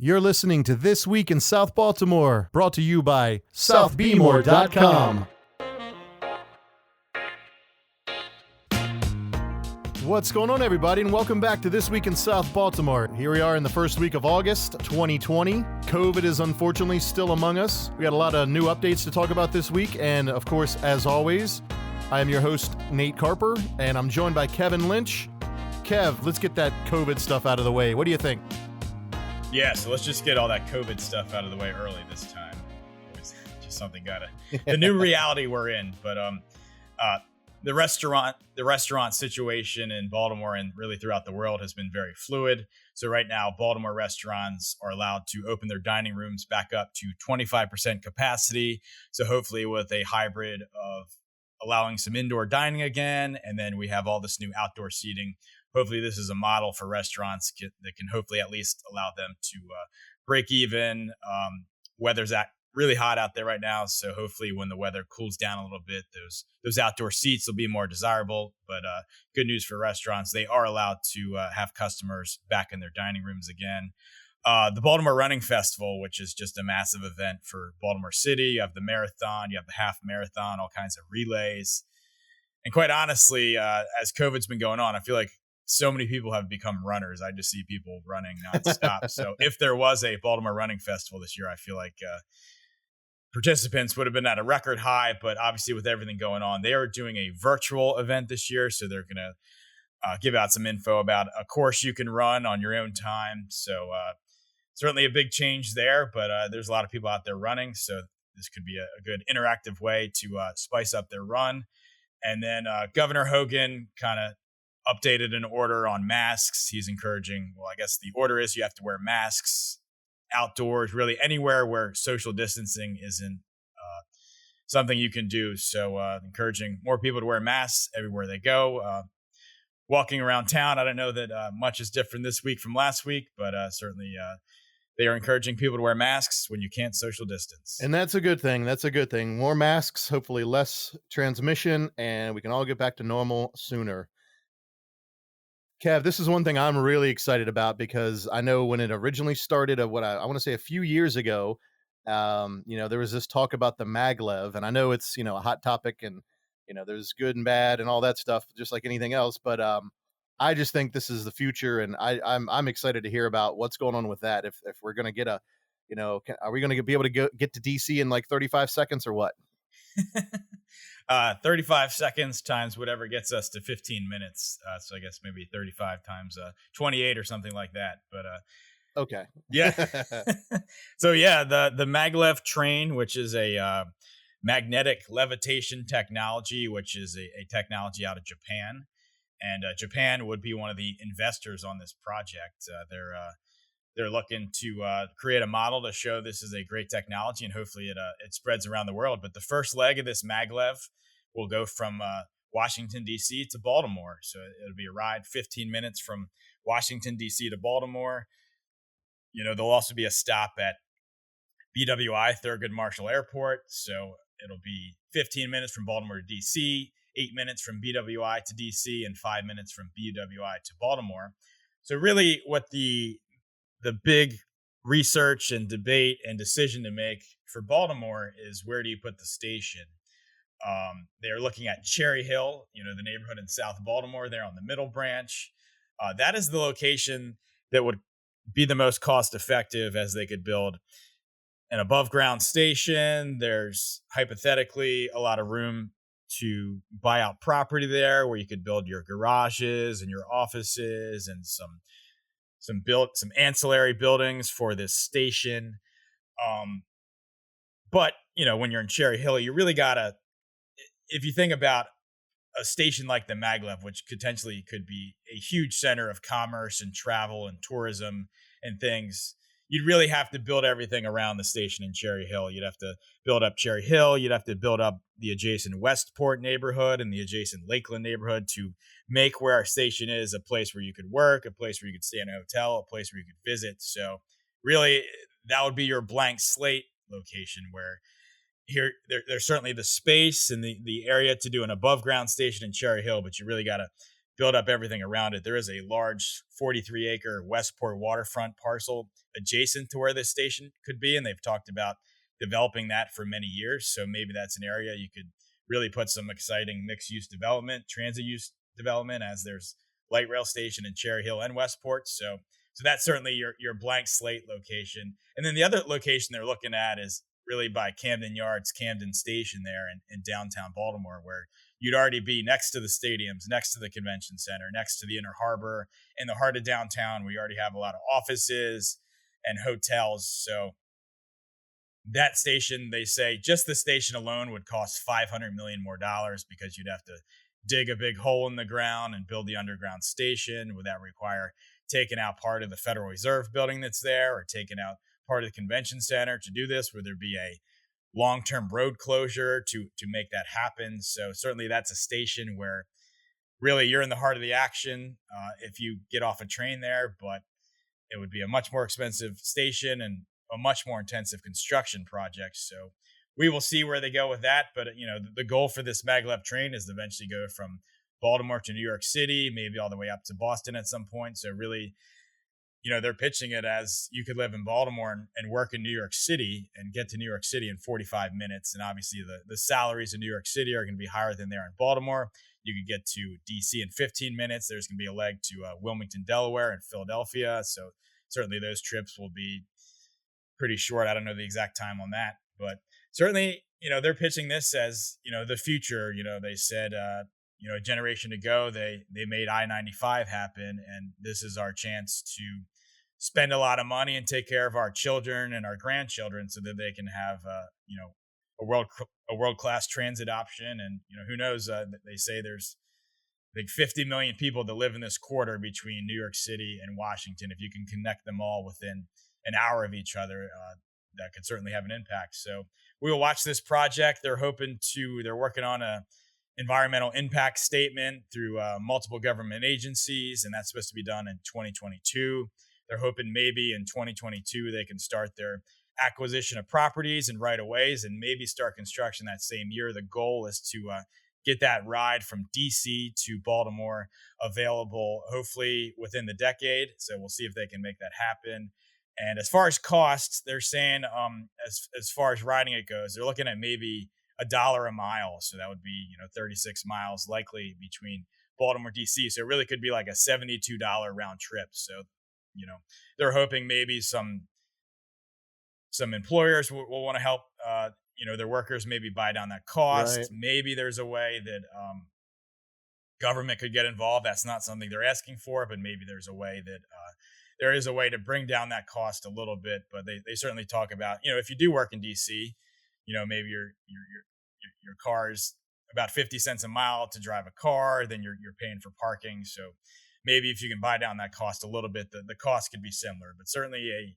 You're listening to This Week in South Baltimore, brought to you by SouthBmore.com. What's going on, everybody, and welcome back to This Week in South Baltimore. Here we are in the first week of August 2020. COVID is unfortunately still among us. We got a lot of new updates to talk about this week, and of course, as always, I am your host, Nate Carper, and I'm joined by Kevin Lynch. Kev, let's get that COVID stuff out of the way. What do you think? Yeah, so let's just get all that COVID stuff out of the way early this time. It's just something the new reality we're in. But the restaurant situation in Baltimore and really throughout the world has been very fluid. So right now, Baltimore restaurants are allowed to open their dining rooms back up to 25% capacity. So hopefully with a hybrid of allowing some indoor dining again, and then we have all this new outdoor seating. Hopefully this is a model for restaurants that can hopefully at least allow them to break even. Weather's really hot out there right now, so hopefully when the weather cools down a little bit, those outdoor seats will be more desirable. But good news for restaurants, they are allowed to have customers back in their dining rooms again. The Baltimore Running Festival, which is just a massive event for Baltimore City. You have the marathon, you have the half marathon, all kinds of relays. And quite honestly, as COVID's been going on, I feel like so many people have become runners. I just see people running nonstop. So if there was a Baltimore Running Festival this year, I feel like participants would have been at a record high. But obviously with everything going on, they are doing a virtual event this year. So they're going to give out some info about a course you can run on your own time. So certainly a big change there, but there's a lot of people out there running. So this could be a good interactive way to spice up their run. And then Governor Hogan kind of updated an order on masks. He's encouraging, well, I guess the order is you have to wear masks outdoors, really anywhere where social distancing isn't something you can do. So encouraging more people to wear masks everywhere they go. Walking around town, I don't know that much is different this week from last week, but certainly they are encouraging people to wear masks when you can't social distance. And that's a good thing. That's a good thing. More masks, hopefully less transmission, and we can all get back to normal sooner. Kev, this is one thing I'm really excited about because I know when it originally started, I want to say a few years ago, there was this talk about the maglev, and I know it's, a hot topic, and, there's good and bad and all that stuff, just like anything else. But I just think this is the future, and I'm excited to hear about what's going on with that. If we're going to get are we going to be able to get to DC in like 35 seconds or what? 35 seconds times whatever gets us to 15 minutes. So I guess maybe 35 times 28 or something like that. But okay. Yeah. So yeah, the maglev train, which is a magnetic levitation technology, which is a technology out of Japan. And Japan would be one of the investors on this project. They're looking to create a model to show this is a great technology, and hopefully it spreads around the world. But the first leg of this maglev will go from Washington, D.C. to Baltimore. So it'll be a ride 15 minutes from Washington, D.C. to Baltimore. There'll also be a stop at BWI, Thurgood Marshall Airport. So it'll be 15 minutes from Baltimore to D.C., 8 minutes from BWI to DC, and 5 minutes from BWI to Baltimore. So really what the big research and debate and decision to make for Baltimore is, where do you put the station? They're looking at Cherry Hill, the neighborhood in South Baltimore there on the Middle Branch. That is the location that would be the most cost effective, as they could build an above ground station. There's hypothetically a lot of room to buy out property there where you could build your garages and your offices and some ancillary buildings for this station. But when you're in Cherry Hill, you really gotta, if you think about a station like the maglev, which potentially could be a huge center of commerce and travel and tourism and things, you'd really have to build everything around the station in Cherry Hill. You'd have to build up Cherry Hill. You'd have to build up the adjacent Westport neighborhood and the adjacent Lakeland neighborhood to make where our station is a place where you could work, a place where you could stay in a hotel, a place where you could visit. So really, that would be your blank slate location, where there's certainly the space and the area to do an above ground station in Cherry Hill, but you really got to build up everything around it. There is a large 43-acre Westport waterfront parcel adjacent to where this station could be, and they've talked about developing that for many years. So maybe that's an area you could really put some exciting mixed use development, transit use development, as there's light rail station in Cherry Hill and Westport. So that's certainly your blank slate location. And then the other location they're looking at is really by Camden Yards, Camden Station there in downtown Baltimore, where you'd already be next to the stadiums, next to the convention center, next to the Inner Harbor, in the heart of downtown. We already have a lot of offices and hotels. So that station, they say just the station alone would cost 500 million more dollars, because you'd have to dig a big hole in the ground and build the underground station. Would that require taking out part of the Federal Reserve building that's there, or taking out part of the convention center to do this? Would there be a long-term road closure to make that happen? So certainly that's a station where really you're in the heart of the action if you get off a train there, but it would be a much more expensive station and a much more intensive construction project. So we will see where they go with that. But the goal for this maglev train is to eventually go from Baltimore to New York City, maybe all the way up to Boston at some point. So really, they're pitching it as you could live in Baltimore and work in New York City and get to New York City in 45 minutes. And obviously the salaries in New York City are going to be higher than there in Baltimore. You could get to DC in 15 minutes. There's going to be a leg to Wilmington, Delaware, and Philadelphia. So certainly those trips will be pretty short. I don't know the exact time on that, but certainly, they're pitching this as, the future. They said, a generation ago, they made I-95 happen, and this is our chance to spend a lot of money and take care of our children and our grandchildren, so that they can have, a world class transit option. And who knows? They say there's like 50 million people that live in this corridor between New York City and Washington. If you can connect them all within an hour of each other, that could certainly have an impact. So we will watch this project. They're working on a environmental impact statement through multiple government agencies, and that's supposed to be done in 2022. They're hoping maybe in 2022 they can start their acquisition of properties and right of ways, and maybe start construction that same year. The goal is to get that ride from DC to Baltimore available, hopefully within the decade. So we'll see if they can make that happen. And as far as costs, they're saying, as far as riding it goes, they're looking at maybe $1 a mile. So that would be 36 miles likely between Baltimore DC. So it really could be like a $72 round trip. So they're hoping maybe some employers will want to help their workers maybe buy down that cost. Right. Maybe there's a way that government could get involved. That's not something they're asking for, but maybe there's a way that there is a way to bring down that cost a little bit. But they certainly talk about, if you do work in DC, maybe your car's about 50 cents a mile to drive a car, then you're paying for parking. So maybe if you can buy down that cost a little bit, the cost could be similar. But certainly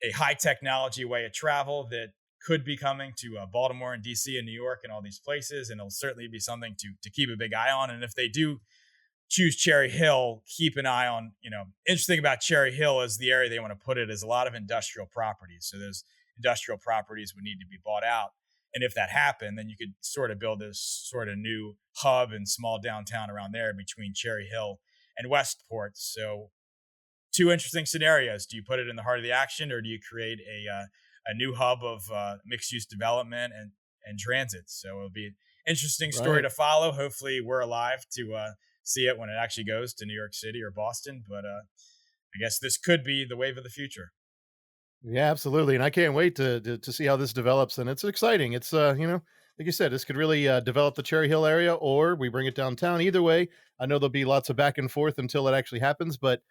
a high technology way of travel that could be coming to Baltimore and DC and New York and all these places. And it'll certainly be something to keep a big eye on. And if they do choose Cherry Hill, keep an eye on, interesting about Cherry Hill is the area they want to put it is a lot of industrial properties. So those industrial properties would need to be bought out. And if that happened, then you could sort of build this sort of new hub and small downtown around there between Cherry Hill and Westport. So two interesting scenarios. Do you put it in the heart of the action, or do you create a new hub of mixed use development and transit? So it'll be an interesting story Right. to follow. Hopefully we're alive to see it when it actually goes to New York City or Boston. But I guess this could be the wave of the future. Yeah, absolutely, and I can't wait to see how this develops, and it's exciting. It's, like you said, this could really, develop the Cherry Hill area, or we bring it downtown. Either way, I know there'll be lots of back and forth until it actually happens, but,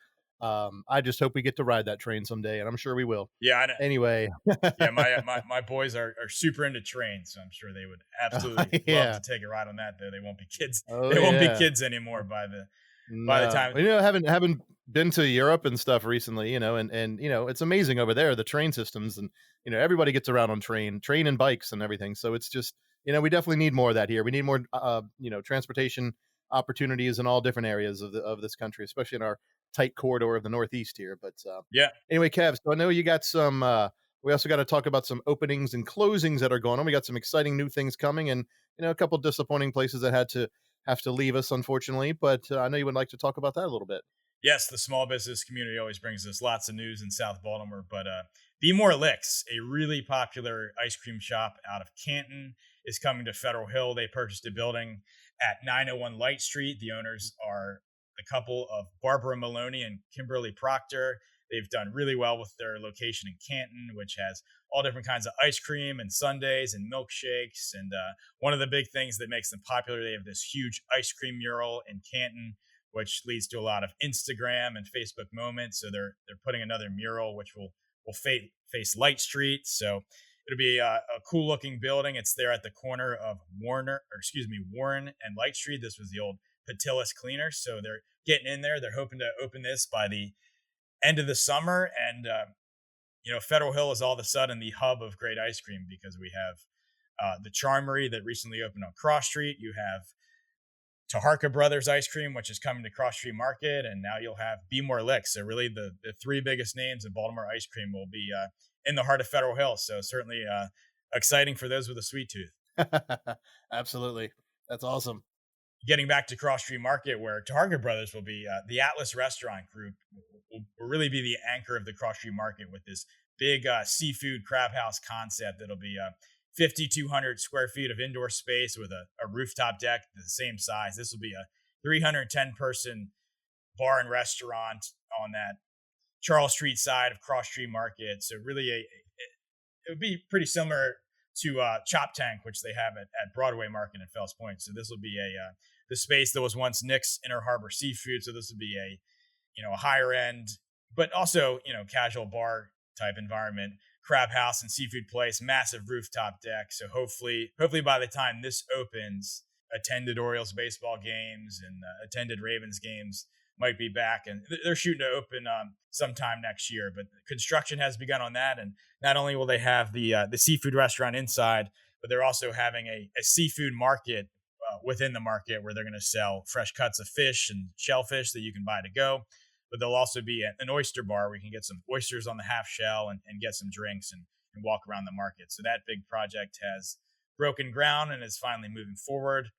I just hope we get to ride that train someday, and I'm sure we will. Yeah, I know. Anyway. Yeah, my boys are super into trains, so I'm sure they would absolutely love Yeah. to take a ride on that. Though they won't be kids. Oh, They won't be yeah. kids anymore by the No. time. Haven't been to Europe and stuff recently, and it's amazing over there, the train systems, and everybody gets around on train and bikes and everything. So it's just, we definitely need more of that here. We need more transportation opportunities in all different areas of this country, especially in our tight corridor of the Northeast here. But Yeah, anyway, Kev, so I know you got some we also got to talk about some openings and closings that are going on. We got some exciting new things coming, and a couple disappointing places that had to have to leave us, unfortunately. But I know you would like to talk about that a little bit. Yes, the small business community always brings us lots of news in South Baltimore. But Be More Licks, a really popular ice cream shop out of Canton, is coming to Federal Hill. They purchased a building at 901 Light Street. The owners are the couple of Barbara Maloney and Kimberly Proctor. They've done really well with their location in Canton, which has all different kinds of ice cream and sundaes and milkshakes. And One of the big things that makes them popular, they have this huge ice cream mural in Canton, which leads to a lot of Instagram and Facebook moments. So they're putting another mural, which will face Light Street. So it'll be a cool looking building. It's there at the corner of Warren and Light Street. This was the old Patillas Cleaner. So they're getting in there. They're hoping to open this by the end of the summer. And Federal Hill is all of a sudden the hub of great ice cream because we have the Charmery that recently opened on Cross Street. You have Taharka Brothers Ice Cream, which is coming to Cross Street Market, and now you'll have Be More Licks. So really, the three biggest names of Baltimore ice cream will be in the heart of Federal Hill. So certainly exciting for those with a sweet tooth. Absolutely, that's awesome. Getting back to Cross Street Market, where Taharka Brothers will be, the Atlas Restaurant Group will really be the anchor of the Cross Street Market with this big seafood crab house concept that'll be 5,200 square feet of indoor space with a rooftop deck the same size. This will be a 310 person bar and restaurant on that Charles Street side of Cross Street Market. So really, it would be pretty similar to Chop Tank, which they have at Broadway Market in Fells Point. So this will be the space that was once Nick's Inner Harbor Seafood. So this would be a higher end, but also casual bar type environment. Crab house and seafood place, massive rooftop deck. So hopefully by the time this opens, attended Orioles baseball games and attended Ravens games might be back, and they're shooting to open sometime next year. But construction has begun on that, and not only will they have the seafood restaurant inside, but they're also having a seafood market within the market where they're going to sell fresh cuts of fish and shellfish that you can buy to go. But there'll also be an oyster bar where you can get some oysters on the half shell and get some drinks and walk around the market. So that big project has broken ground and is finally moving forward.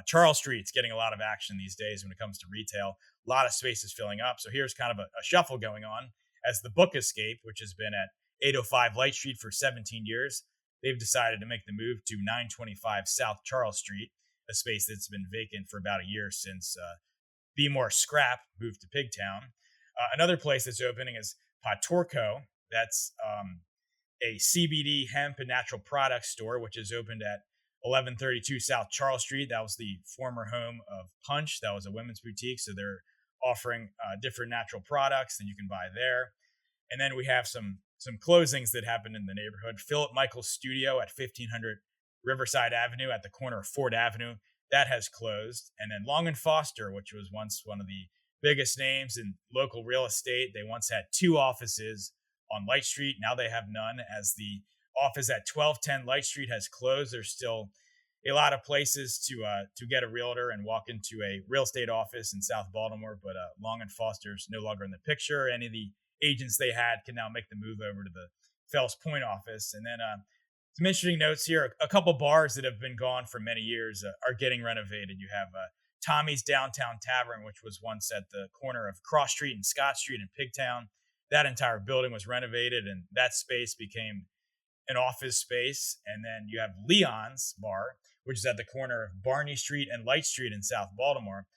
Charles Street's getting a lot of action these days when it comes to retail. A lot of spaces filling up. So here's kind of a shuffle going on as the Book Escape, which has been at 805 Light Street for 17 years. They've decided to make the move to 925 South Charles Street, a space that's been vacant for about a year since Be More Scrap moved to Pigtown. Another place that's opening is Patorco. That's a CBD hemp and natural products store, which is opened at 1132 South Charles Street. That was the former home of Punch. That was a women's boutique. So they're offering different natural products that you can buy there. And then we have some closings that happened in the neighborhood. Philip Michael's Studio at 1500 Riverside Avenue at the corner of Ford Avenue. That has closed. And then Long and Foster, which was once one of the biggest names in local real estate. They once had two offices on Light Street. Now they have none, as the office at 1210 Light Street has closed. There's still a lot of places to get a realtor and walk into a real estate office in South Baltimore, but Long and Foster's no longer in the picture. Any of the agents they had can now make the move over to the Fells Point office. And then some interesting notes here. A couple bars that have been gone for many years are getting renovated. You have Tommy's Downtown Tavern, which was once at the corner of Cross Street and Scott Street in Pigtown. That entire building was renovated, and that space became an office space. And then you have Leon's Bar, which is at the corner of Barney Street and Light Street in South Baltimore.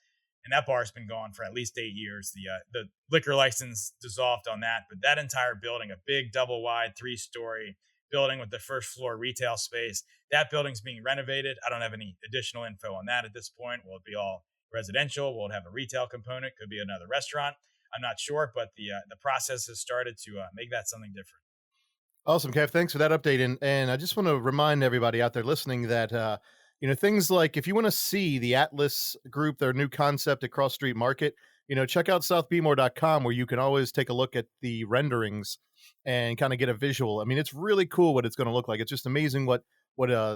And that bar has been gone for at least 8 years. The liquor license dissolved on that, but that entire building, a big double wide 3-story building with the first floor retail space, that building's being renovated. I don't have any additional info on that at this point. Will it be all residential? Will it have a retail component? Could be another restaurant. I'm not sure, but the process has started to make that something different. Awesome, Kev. Thanks for that update. And I just want to remind everybody out there listening that things like if you want to see the Atlas Group, their new concept at Cross Street Market, check out southbmore.com where you can always take a look at the renderings and kind of get a visual. I mean, it's really cool what it's going to look like. It's just amazing what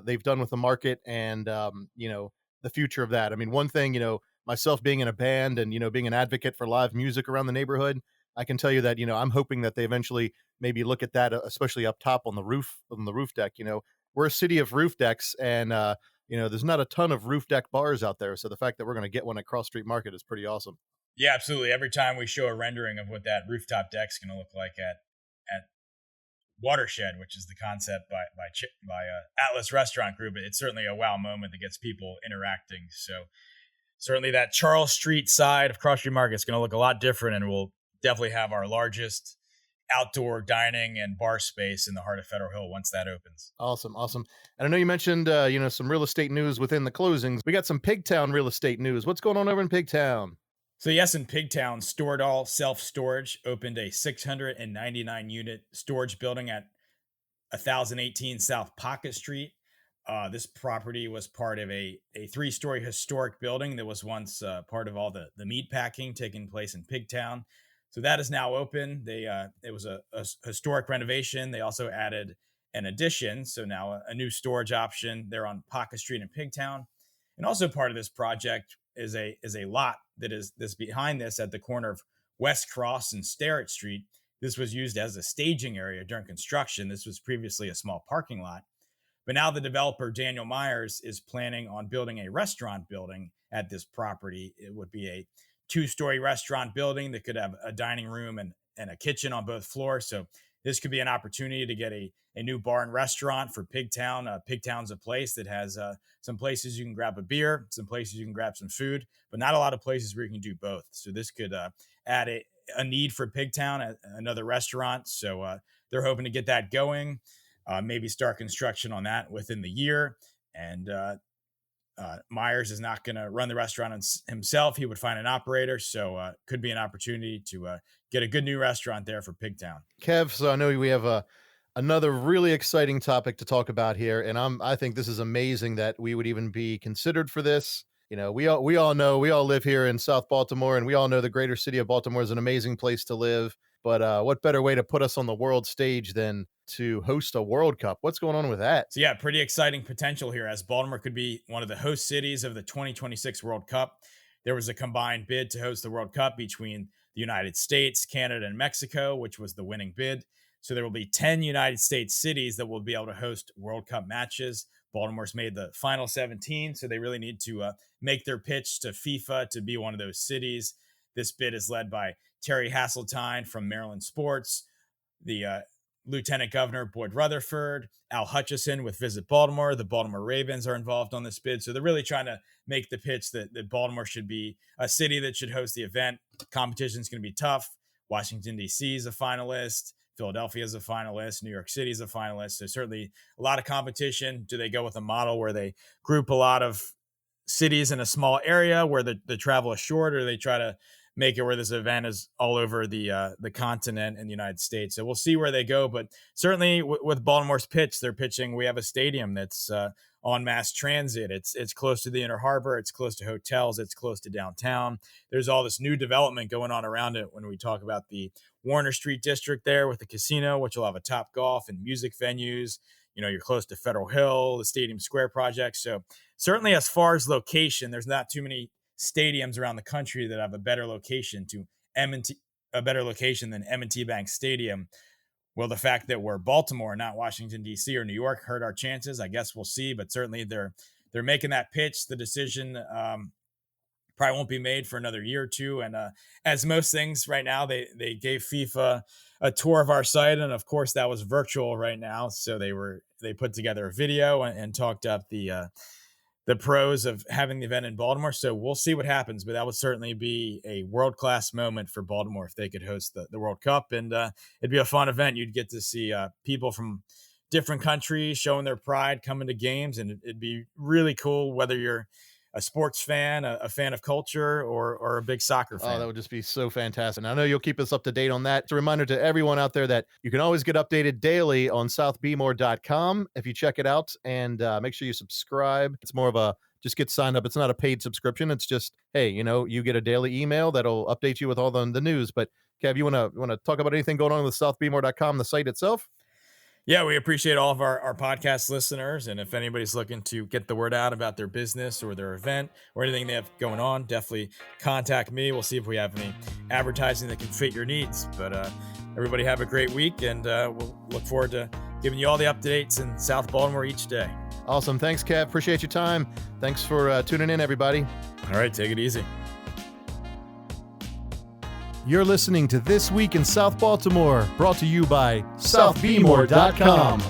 they've done with the market and the future of that. I mean, one thing, myself being in a band and being an advocate for live music around the neighborhood, I can tell you that I'm hoping that they eventually maybe look at that, especially up top on the roof deck. We're a city of roof decks, and there's not a ton of roof deck bars out there. So the fact that we're going to get one at Cross Street Market is pretty awesome. Yeah, absolutely. Every time we show a rendering of what that rooftop deck's going to look like at Watershed, which is the concept by Atlas Restaurant Group, it's certainly a wow moment that gets people interacting. So certainly that Charles Street side of Cross Street Market is going to look a lot different, and we'll definitely have our largest outdoor dining and bar space in the heart of Federal Hill once that opens. Awesome, awesome. And I know you mentioned, some real estate news within the closings. We got some Pigtown real estate news. What's going on over in Pigtown? So yes, in Pigtown, Storedall Self Storage opened a 699 unit storage building at 1018 South Pocket Street. This property was part of a 3-story historic building that was once part of all the meat packing taking place in Pigtown. So that is now open. It was a historic renovation. They also added an addition, so now a new storage option there on Pocket Street in Pigtown. And also part of this project is a lot that's behind this at the corner of West Cross and Sterrett Street. This was used as a staging area during construction. This was previously a small parking lot. But now the developer, Daniel Myers, is planning on building a restaurant building at this property. It would be a 2-story restaurant building that could have a dining room and a kitchen on both floors. So this could be an opportunity to get a new bar and restaurant for Pigtown. Pigtown's a place that has some places you can grab a beer, some places you can grab some food, but not a lot of places where you can do both. So this could add a need for Pigtown, another restaurant. So they're hoping to get that going, maybe start construction on that within the year. And Myers is not going to run the restaurant himself. He would find an operator. So could be an opportunity to get a good new restaurant there for Pigtown. Kev, so I know we have another really exciting topic to talk about here, and I think this is amazing that we would even be considered for this. We all know, we all live here in South Baltimore, and we all know the greater city of Baltimore is an amazing place to live. But what better way to put us on the world stage than to host a World Cup? What's going on with that? So yeah, pretty exciting potential here, as Baltimore could be one of the host cities of the 2026 World Cup. There was a combined bid to host the World Cup between the United States, Canada, and Mexico, which was the winning bid. So there will be 10 United States cities that will be able to host World Cup matches. Baltimore's made the final 17, so they really need to make their pitch to FIFA to be one of those cities. This bid is led by Terry Hasseltine from Maryland Sports, the Lieutenant Governor Boyd Rutherford, Al Hutchison with Visit Baltimore. The Baltimore Ravens are involved on this bid. So they're really trying to make the pitch that Baltimore should be a city that should host the event. Competition is going to be tough. Washington, D.C. is a finalist. Philadelphia is a finalist. New York City is a finalist. So certainly a lot of competition. Do they go with a model where they group a lot of cities in a small area where the travel is short, or do they try to make it where this event is all over the continent in the United States? So we'll see where they go. But certainly with Baltimore's pitch, they're pitching, we have a stadium that's on mass transit. It's close to the Inner Harbor. It's close to hotels. It's close to downtown. There's all this new development going on around it when we talk about the Warner Street district there with the casino, which will have a Top Golf and music venues. You're close to Federal Hill, the Stadium Square project. So certainly as far as location, there's not too many stadiums around the country that have a better location than M&T Bank Stadium. Will the fact that we're Baltimore, not Washington, D.C. or New York, hurt our chances? I guess we'll see. But certainly they're making that pitch. The decision probably won't be made for another year or two. And as most things right now, they gave FIFA a tour of our site, and of course that was virtual right now. So they put together a video and talked up the pros of having the event in Baltimore. So we'll see what happens, but that would certainly be a world-class moment for Baltimore if they could host the World Cup. And it'd be a fun event. You'd get to see people from different countries showing their pride, coming to games, and it'd be really cool whether you're a sports fan, a fan of culture, or a big soccer fan. Oh, that would just be so fantastic. And I know you'll keep us up to date on that. It's a reminder to everyone out there that you can always get updated daily on southbmore.com if you check it out, and make sure you subscribe. It's more of a just get signed up. It's not a paid subscription. It's just, hey, you get a daily email that'll update you with all the news. But Kev, you want to talk about anything going on with southbmore.com, the site itself? Yeah, we appreciate all of our podcast listeners. And if anybody's looking to get the word out about their business or their event or anything they have going on, definitely contact me. We'll see if we have any advertising that can fit your needs. But everybody have a great week, and we'll look forward to giving you all the updates in South Baltimore each day. Awesome. Thanks, Kev. Appreciate your time. Thanks for tuning in, everybody. All right, take it easy. You're listening to This Week in South Baltimore, brought to you by SouthBmore.com.